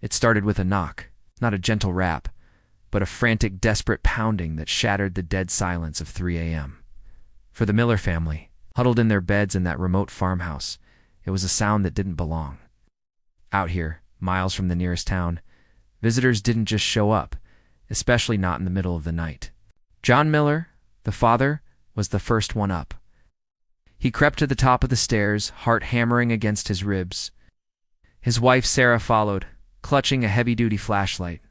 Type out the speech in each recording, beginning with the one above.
It started with a knock, not a gentle rap, but a frantic, desperate pounding that shattered the dead silence of 3 a.m. For the Miller family, huddled in their beds in that remote farmhouse, it was a sound that didn't belong. Out here, miles from the nearest town, visitors didn't just show up, especially not in the middle of the night. John Miller, the father, was the first one up. He crept to the top of the stairs, heart hammering against his ribs. His wife Sarah followed, clutching a heavy-duty flashlight.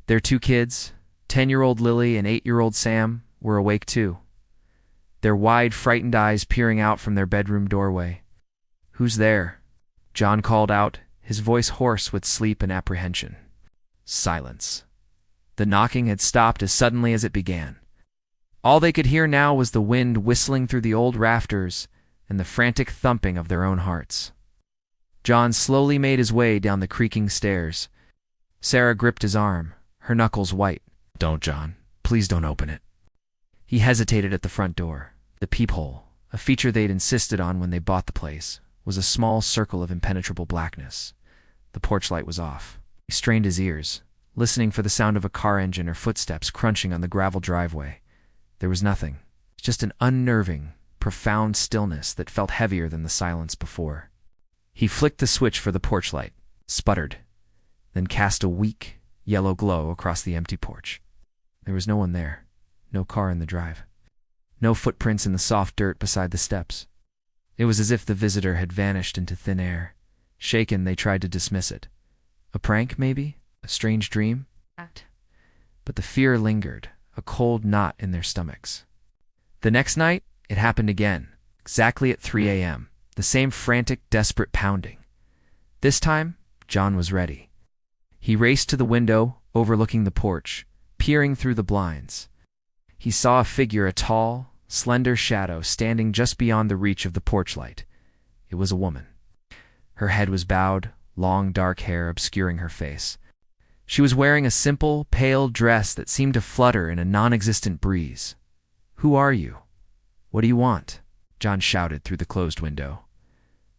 Their 2 kids, 10-year-old Lily and 8-year-old Sam, were awake too, their wide, frightened eyes peering out from their bedroom doorway. "Who's there?" John called out, his voice hoarse with sleep and apprehension. Silence. The knocking had stopped as suddenly as it began. All they could hear now was the wind whistling through the old rafters and the frantic thumping of their own hearts. John slowly made his way down the creaking stairs. Sarah gripped his arm, her knuckles white. "Don't, John. Please don't open it." He hesitated at the front door. The peephole, a feature they'd insisted on when they bought the place, was a small circle of impenetrable blackness. The porch light was off. He strained his ears, listening for the sound of a car engine or footsteps crunching on the gravel driveway. There was nothing, just an unnerving, profound stillness that felt heavier than the silence before. He flicked the switch for the porch light, sputtered, then cast a weak, yellow glow across the empty porch. There was no one there, no car in the drive, no footprints in the soft dirt beside the steps. It was as if the visitor had vanished into thin air. Shaken, they tried to dismiss it. A prank, maybe? A strange dream? But the fear lingered, a cold knot in their stomachs. The next night, it happened again, exactly at 3 a.m., the same frantic, desperate pounding. This time, John was ready. He raced to the window overlooking the porch, peering through the blinds. He saw a figure, a tall, slender shadow standing just beyond the reach of the porch light. It was a woman. Her head was bowed, long dark hair obscuring her face. She was wearing a simple, pale dress that seemed to flutter in a non-existent breeze. "Who are you? What do you want?" John shouted through the closed window.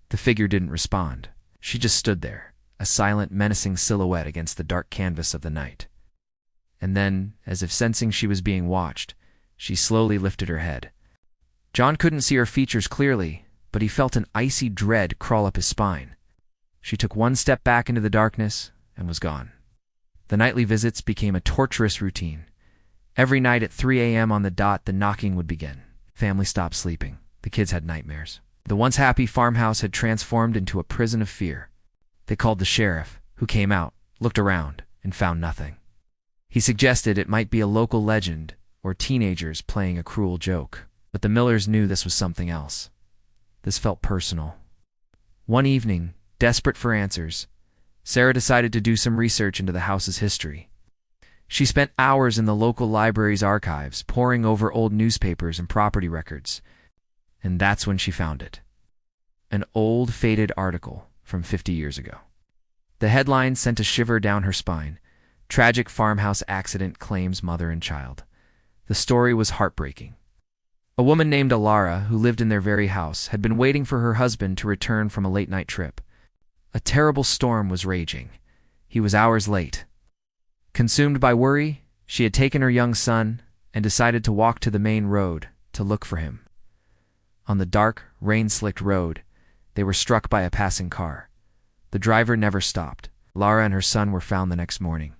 The figure didn't respond. She just stood there, a silent, menacing silhouette against the dark canvas of the night. And then, as if sensing she was being watched, she slowly lifted her head. John couldn't see her features clearly, but he felt an icy dread crawl up his spine. She took one step back into the darkness and was gone. The nightly visits became a torturous routine. Every night at 3 a.m. on the dot, the knocking would begin. Family stopped sleeping. The kids had nightmares. The once happy farmhouse had transformed into a prison of fear. They called the sheriff, who came out, looked around, and found nothing. He suggested it might be a local legend or teenagers playing a cruel joke. But the Millers knew this was something else. This felt personal. One evening, desperate for answers, Sarah decided to do some research into the house's history. She spent hours in the local library's archives, poring over old newspapers and property records. And that's when she found it. An old, faded article from 50 years ago. The headline sent a shiver down her spine. "Tragic farmhouse accident claims mother and child." The story was heartbreaking. A woman named Alara, who lived in their very house, had been waiting for her husband to return from a late-night trip. A terrible storm was raging. He was hours late. Consumed by worry, she had taken her young son and decided to walk to the main road to look for him. On the dark, rain-slicked road, they were struck by a passing car. The driver never stopped. Lara and her son were found the next morning.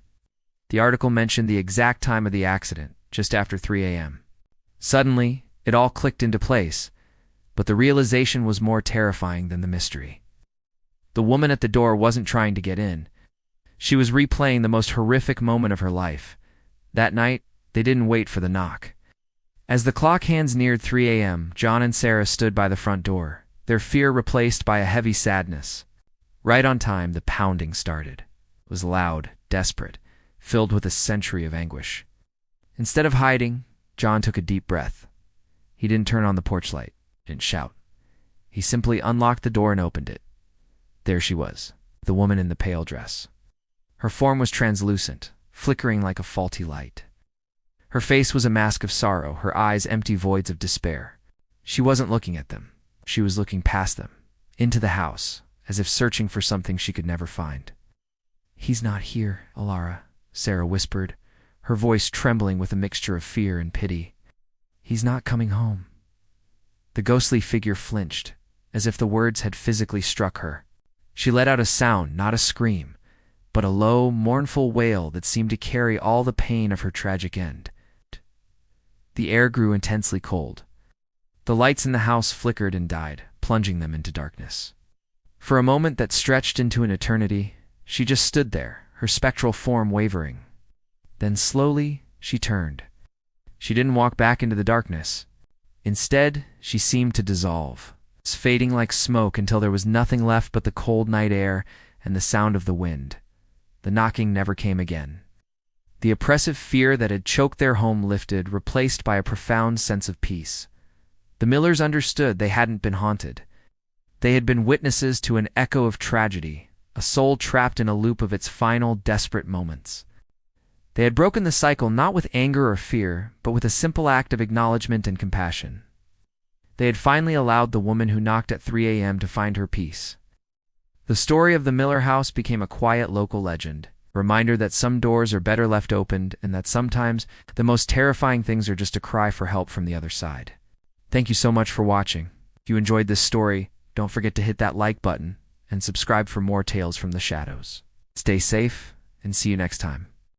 The article mentioned the exact time of the accident, just after 3 a.m. Suddenly, it all clicked into place, but the realization was more terrifying than the mystery. The woman at the door wasn't trying to get in. She was replaying the most horrific moment of her life. That night, they didn't wait for the knock. As the clock hands neared 3 a.m., John and Sarah stood by the front door, their fear replaced by a heavy sadness. Right on time, the pounding started. It was loud, desperate, filled with a century of anguish. Instead of hiding, John took a deep breath. He didn't turn on the porch light, didn't shout. He simply unlocked the door and opened it. There she was, the woman in the pale dress. Her form was translucent, flickering like a faulty light. Her face was a mask of sorrow, her eyes empty voids of despair. She wasn't looking at them. She was looking past them, into the house, as if searching for something she could never find. "He's not here, Alara," Sarah whispered, her voice trembling with a mixture of fear and pity. "He's not coming home." The ghostly figure flinched, as if the words had physically struck her. She let out a sound, not a scream, but a low, mournful wail that seemed to carry all the pain of her tragic end. The air grew intensely cold. The lights in the house flickered and died, plunging them into darkness. For a moment that stretched into an eternity, she just stood there, her spectral form wavering. Then slowly, she turned. She didn't walk back into the darkness. Instead, she seemed to dissolve, fading like smoke until there was nothing left but the cold night air and the sound of the wind. The knocking never came again. The oppressive fear that had choked their home lifted, replaced by a profound sense of peace. The Millers understood they hadn't been haunted. They had been witnesses to an echo of tragedy, a soul trapped in a loop of its final, desperate moments. They had broken the cycle not with anger or fear, but with a simple act of acknowledgement and compassion. They had finally allowed the woman who knocked at 3 a.m. to find her peace. The story of the Miller house became a quiet local legend, a reminder that some doors are better left opened and that sometimes the most terrifying things are just a cry for help from the other side. Thank you so much for watching. If you enjoyed this story, don't forget to hit that like button and subscribe for more tales from the shadows. Stay safe and see you next time.